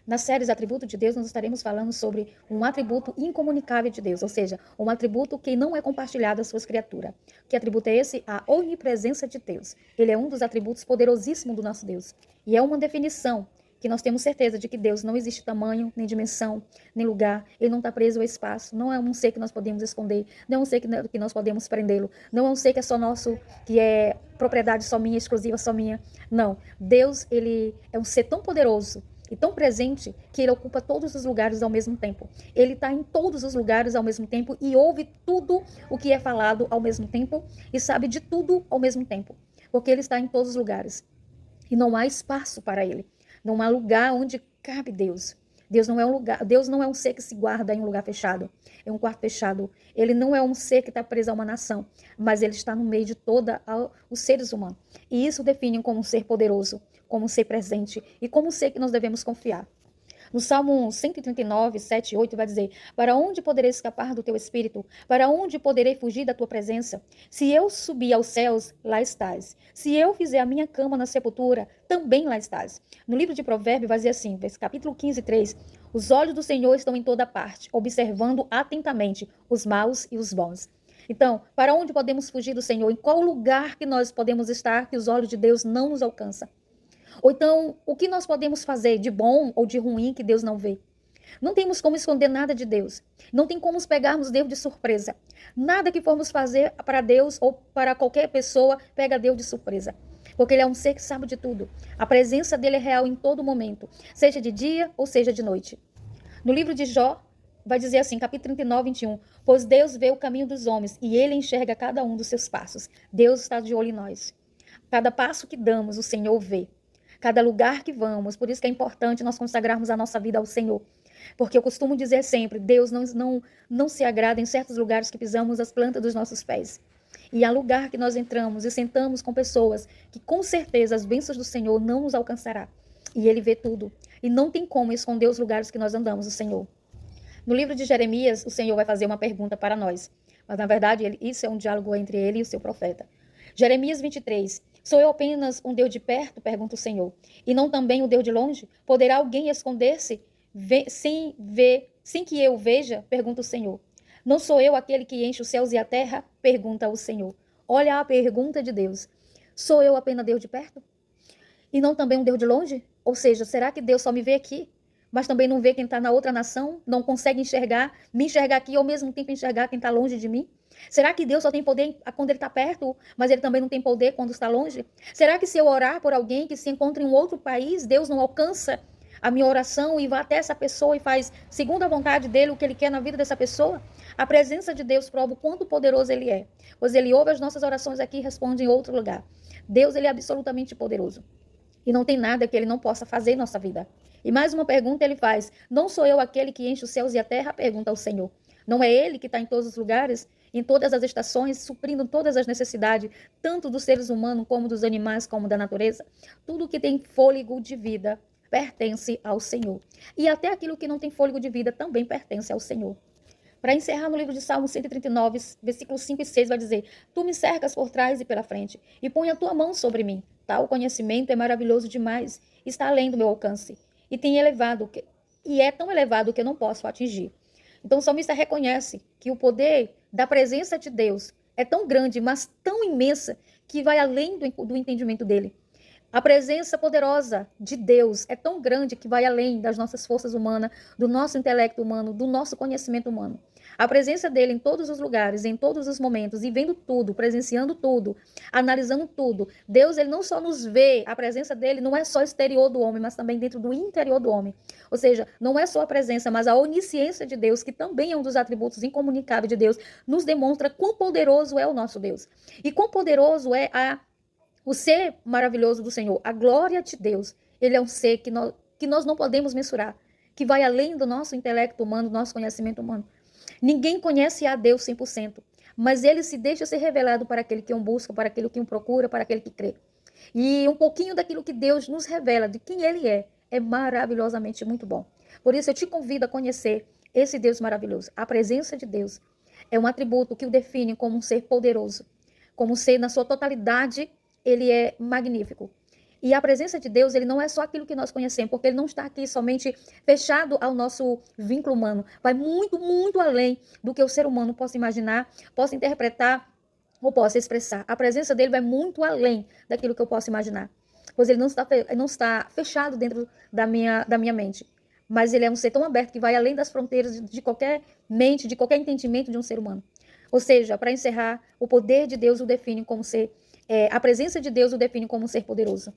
Na série Atributos de Deus, nós estaremos falando sobre um atributo incomunicável de Deus, ou seja, um atributo que não é compartilhado às suas criaturas. Que atributo é esse? A onipresença de Deus. Ele é um dos atributos poderosíssimos do nosso Deus. E é uma definição que nós temos certeza de que Deus não existe tamanho, nem dimensão, nem lugar. Ele não está preso ao espaço. Não é um ser que nós podemos esconder. Não é um ser que nós podemos prendê-lo. Não é um ser que é só nosso, que é propriedade só minha, exclusiva só minha. Não. Deus, ele é um ser tão poderoso e tão presente que ele ocupa todos os lugares ao mesmo tempo. Ele está em todos os lugares ao mesmo tempo e ouve tudo o que é falado ao mesmo tempo e sabe de tudo ao mesmo tempo. Porque ele está em todos os lugares. E não há espaço para ele. Não há lugar onde cabe Deus. Deus não é um ser que se guarda em um lugar fechado, em um quarto fechado. Ele não é um ser que está preso a uma nação, mas ele está no meio de todos os seres humanos. E isso define como um ser poderoso, como um ser presente e como um ser que nós devemos confiar. No Salmo 139, 7 e 8 vai dizer: para onde poderei escapar do teu espírito? Para onde poderei fugir da tua presença? Se eu subir aos céus, lá estás. Se eu fizer a minha cama na sepultura, também lá estás. No livro de Provérbios vai dizer assim, capítulo 15, 3: os olhos do Senhor estão em toda parte, observando atentamente os maus e os bons. Então, para onde podemos fugir do Senhor? Em qual lugar que nós podemos estar que os olhos de Deus não nos alcançam? Ou então, o que nós podemos fazer de bom ou de ruim que Deus não vê? Não temos como esconder nada de Deus. Não tem como pegarmos Deus de surpresa. Nada que formos fazer para Deus ou para qualquer pessoa pega Deus de surpresa. Porque Ele é um ser que sabe de tudo. A presença dele é real em todo momento, seja de dia ou seja de noite. No livro de Jó, vai dizer assim, capítulo 39, 21. Pois Deus vê o caminho dos homens e Ele enxerga cada um dos seus passos. Deus está de olho em nós. Cada passo que damos, o Senhor vê. Cada lugar que vamos. Por isso que é importante nós consagrarmos a nossa vida ao Senhor. Porque eu costumo dizer sempre, Deus não se agrada em certos lugares que pisamos as plantas dos nossos pés. E há lugar que nós entramos e sentamos com pessoas que com certeza as bênçãos do Senhor não nos alcançará. E Ele vê tudo. E não tem como esconder os lugares que nós andamos, o Senhor. No livro de Jeremias, o Senhor vai fazer uma pergunta para nós. Mas na verdade, isso é um diálogo entre ele e o seu profeta. Jeremias 23. Sou eu apenas um Deus de perto? Pergunta o Senhor. E não também um Deus de longe? Poderá alguém esconder-se sem que eu veja? Pergunta o Senhor. Não sou eu aquele que enche os céus e a terra? Pergunta o Senhor. Olha a pergunta de Deus. Sou eu apenas Deus de perto? E não também um Deus de longe? Ou seja, será que Deus só me vê aqui, mas também não vê quem está na outra nação? Não consegue me enxergar aqui, ao mesmo tempo enxergar quem está longe de mim? Será que Deus só tem poder quando Ele está perto, mas Ele também não tem poder quando está longe? Será que se eu orar por alguém que se encontra em um outro país, Deus não alcança a minha oração e vai até essa pessoa e faz, segundo a vontade dEle, o que Ele quer na vida dessa pessoa? A presença de Deus prova o quanto poderoso Ele é, pois Ele ouve as nossas orações aqui e responde em outro lugar. Deus, Ele é absolutamente poderoso. E não tem nada que Ele não possa fazer em nossa vida. E mais uma pergunta Ele faz: não sou eu aquele que enche os céus e a terra? Pergunta ao Senhor. Não é Ele que está em todos os lugares, em todas as estações, suprindo todas as necessidades, tanto dos seres humanos, como dos animais, como da natureza? Tudo que tem fôlego de vida pertence ao Senhor. E até aquilo que não tem fôlego de vida também pertence ao Senhor. Para encerrar, no livro de Salmo 139, versículos 5 e 6, vai dizer: tu me cercas por trás e pela frente, e põe a tua mão sobre mim. Tal conhecimento é maravilhoso demais, está além do meu alcance, e é tão elevado que eu não posso atingir. Então o salmista reconhece que o poder da presença de Deus é tão grande, mas tão imensa, que vai além do entendimento dele. A presença poderosa de Deus é tão grande que vai além das nossas forças humanas, do nosso intelecto humano, do nosso conhecimento humano. A presença dele em todos os lugares, em todos os momentos, e vendo tudo, presenciando tudo, analisando tudo. Deus, ele não só nos vê, a presença dele não é só exterior do homem, mas também dentro do interior do homem. Ou seja, não é só a presença, mas a onisciência de Deus, que também é um dos atributos incomunicáveis de Deus, nos demonstra quão poderoso é o nosso Deus. E quão poderoso é o ser maravilhoso do Senhor, a glória de Deus. Ele é um ser que nós não podemos mensurar, que vai além do nosso intelecto humano, do nosso conhecimento humano. Ninguém conhece a Deus 100%, mas ele se deixa ser revelado para aquele que o busca, para aquele que o procura, para aquele que crê. E um pouquinho daquilo que Deus nos revela, de quem ele é maravilhosamente muito bom. Por isso eu te convido a conhecer esse Deus maravilhoso. A presença de Deus é um atributo que o define como um ser poderoso, como um ser na sua totalidade. Ele é magnífico. E a presença de Deus, ele não é só aquilo que nós conhecemos, porque ele não está aqui somente fechado ao nosso vínculo humano. Vai muito, muito além do que o ser humano possa imaginar, possa interpretar ou possa expressar. A presença dele vai muito além daquilo que eu posso imaginar. Pois ele não está fechado dentro da minha mente. Mas ele é um ser tão aberto que vai além das fronteiras de qualquer mente, de qualquer entendimento de um ser humano. Ou seja, para encerrar, o poder de Deus o define como ser, a presença de Deus o define como um ser poderoso.